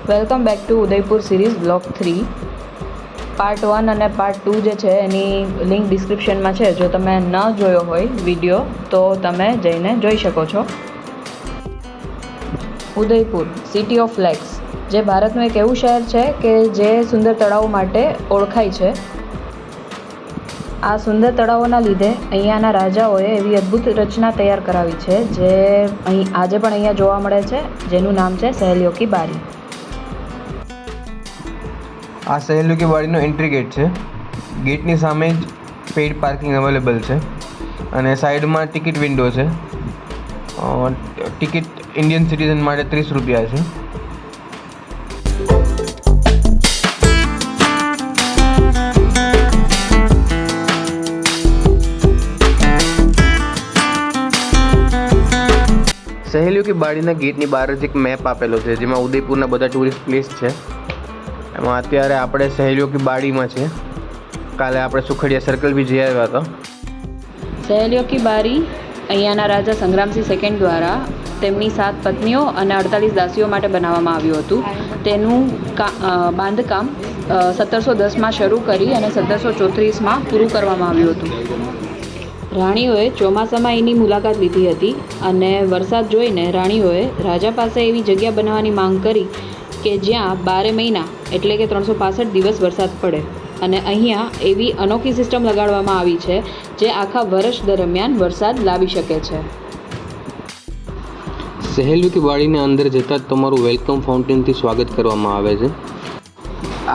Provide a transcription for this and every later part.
Welcome back to Udaipur series block 3 part 1 અને part 2 જે છે એની લિંક ડિસ્ક્રિપ્શનમાં છે. જો તમે ન જોયો હોય વિડીયો તો તમે જઈને જોઈ શકો છો. ઉદયપુર સિટી ઓફ લેક્સ જે ભારતનું એક એવું શહેર છે કે જે સુંદર તળાવો માટે ઓળખાય છે. આ સુંદર તળાવોના લીધે અહીંયાના રાજાઓએ એવી અદ્ભુત રચના તૈયાર કરાવી છે જે અહીં આજે પણ અહીંયા જોવા મળે છે, જેનું નામ છે સહેલીઓ કી બારી. આ સહેલીઓ કી બારીનો એન્ટ્રી ગેટ છે. ગેટની સામે જ પેઇડ પાર્કિંગ અવેલેબલ છે અને સાઈડમાં ટિકિટ વિન્ડો છે. ટિકિટ ઇન્ડિયન સિટીઝન માટે 30 રૂપિયા છે. સહેલીઓ કી બારીના ગેટની બહાર જ એક મેપ આપેલો છે જેમાં ઉદયપુરના બધા ટુરિસ્ટ પ્લેસ છે. એમાં અત્યારે આપણે સહેલીઓ કી બારીમાં છે. કાલે આપણે સુખડિયા સર્કલ બી જઈ આવ્યા હતા. સહેલીઓ કી બારી અહીંયાના રાજા સંગ્રામસિંહ સેકન્ડ દ્વારા તેમની 7 પત્નીઓ અને 48 દાસીઓ માટે બનાવવામાં આવ્યું હતું. તેનું બાંધકામ 1710માં શરૂ કરી અને 1734માં પૂરું કરવામાં આવ્યું હતું. રાણીઓએ ચોમાસામાં એની મુલાકાત લીધી હતી અને વરસાદ જોઈને રાણીઓએ રાજા પાસે એવી જગ્યા બનાવવાની માંગ કરી કે જ્યાં 12 મહિના એટલે કે 365 દિવસ વરસાદ પડે અને અહીંયા એવી અનોખી સિસ્ટમ લગાડવામાં આવી છે જે આખા વર્ષ દરમિયાન વરસાદ લાવી શકે છે. સહેલીઓ કી બારીની અંદર જતાં જ તમારું વેલકમ ફાઉન્ટેનથી સ્વાગત કરવામાં આવે છે.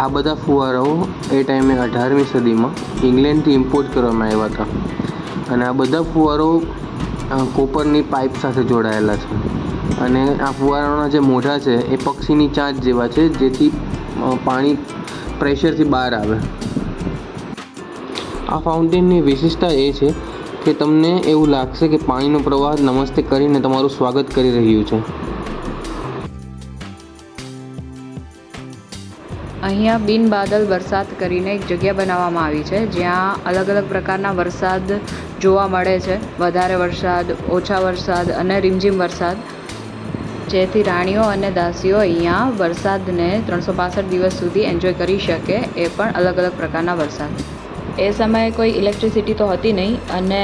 આ બધા ફુવારાઓ એ ટાઈમે 18મી સદીમાં ઇંગ્લેન્ડથી ઇમ્પોર્ટ કરવામાં આવ્યા હતા અને આ બધા ફુવારો કોપરની પાઇપ સાથે જોડાયેલા છે અને આ ફુવારાના જે મોઢા છે એ પક્ષીની ચાંચ જેવા છે જેથી પાણી પ્રેશરથી બહાર આવે. આ ફાઉન્ટેનની વિશેષતા એ છે કે તમને એવું લાગશે કે પાણીનો પ્રવાહ નમસ્તે કરીને તમારું સ્વાગત કરી રહ્યું છે. અહીંયા બિન બાદલ વરસાદ કરીને એક જગ્યા બનાવવામાં આવી છે જ્યાં અલગ અલગ પ્રકારના વરસાદ જોવા મળે છે. વધારે વરસાદ, ઓછા વરસાદ અને રીમઝીમ વરસાદ, જેથી રાણીઓ અને દાસીઓ અહીંયા વરસાદને 365 દિવસ સુધી એન્જોય કરી શકે. એ પણ અલગ અલગ પ્રકારના વરસાદ. એ સમયે કોઈ ઇલેક્ટ્રિસિટી તો હતી નહીં અને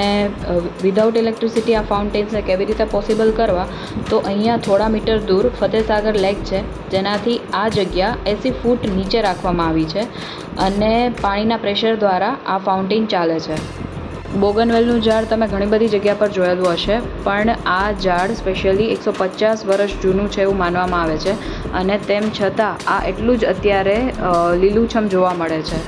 વિધાઉટ ઇલેક્ટ્રિસિટી આ ફાઉન્ટેન્સને કેવી રીતે પોસિબલ કરવા, તો અહીંયા થોડા મીટર દૂર ફતેહસાગર લેક છે જેનાથી આ જગ્યા 80 ફૂટ નીચે રાખવામાં આવી છે અને પાણીના પ્રેશર દ્વારા આ ફાઉન્ટેન ચાલે છે. બોગનવેલનું ઝાડ તમે ઘણી બધી જગ્યા પર જોયેલું હશે, પણ આ ઝાડ સ્પેશિયલી 150 વર્ષ જૂનું છે એવું માનવામાં આવે છે અને તેમ છતાં આ એટલું જ અત્યારે લીલુંછમ જોવા મળે છે.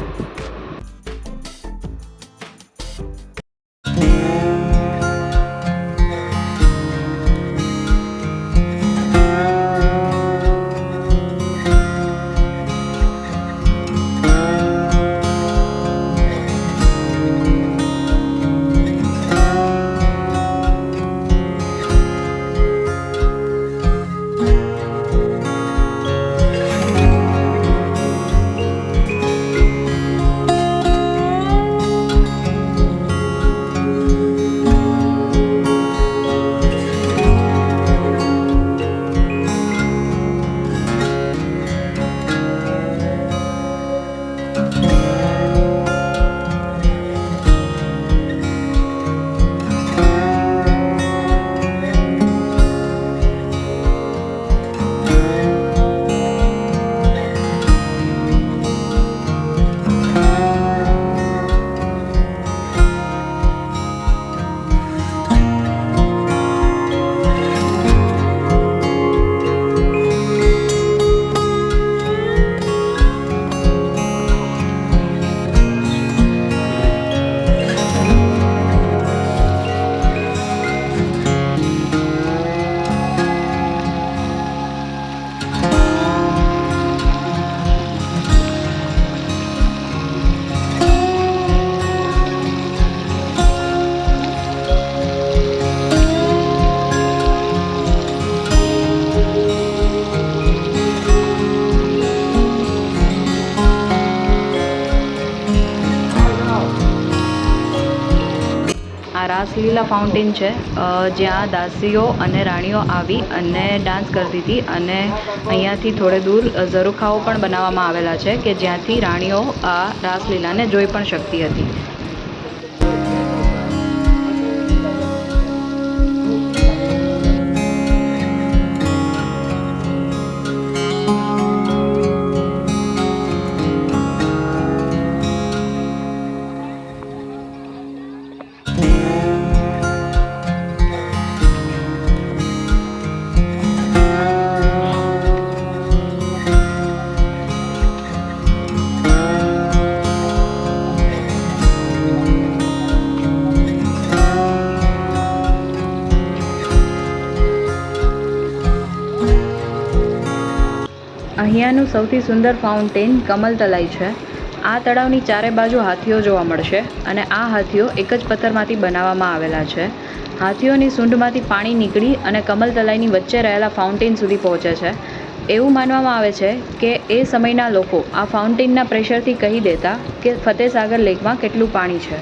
રાસલીલા ફાઉન્ટેન છે, જ્યાં દાસીઓ અને રાણીઓ આવી અને ડાન્સ કરતી હતી. અને અહીંયાથી થોડે દૂર ઝરૂખાઓ પણ બનાવવામાં આવેલા છે કે જ્યાંથી રાણીઓ આ રાસલીલાને જોઈ પણ શકતી હતી. અહીંયાનું સૌથી સુંદર ફાઉન્ટેન કમલ તલાઈ છે. આ તળાવની ચારે બાજુ હાથીઓ જોવા મળશે અને આ હાથીઓ એક જ પથ્થરમાંથી બનાવવામાં આવેલા છે. હાથીઓની સૂંઢમાંથી પાણી નીકળી અને કમલ તલાઈની વચ્ચે રહેલા ફાઉન્ટેન સુધી પહોંચે છે. એવું માનવામાં આવે છે કે એ સમયના લોકો આ ફાઉન્ટેનના પ્રેશરથી કહી દેતા કે ફતેસાગર લેકમાં કેટલું પાણી છે.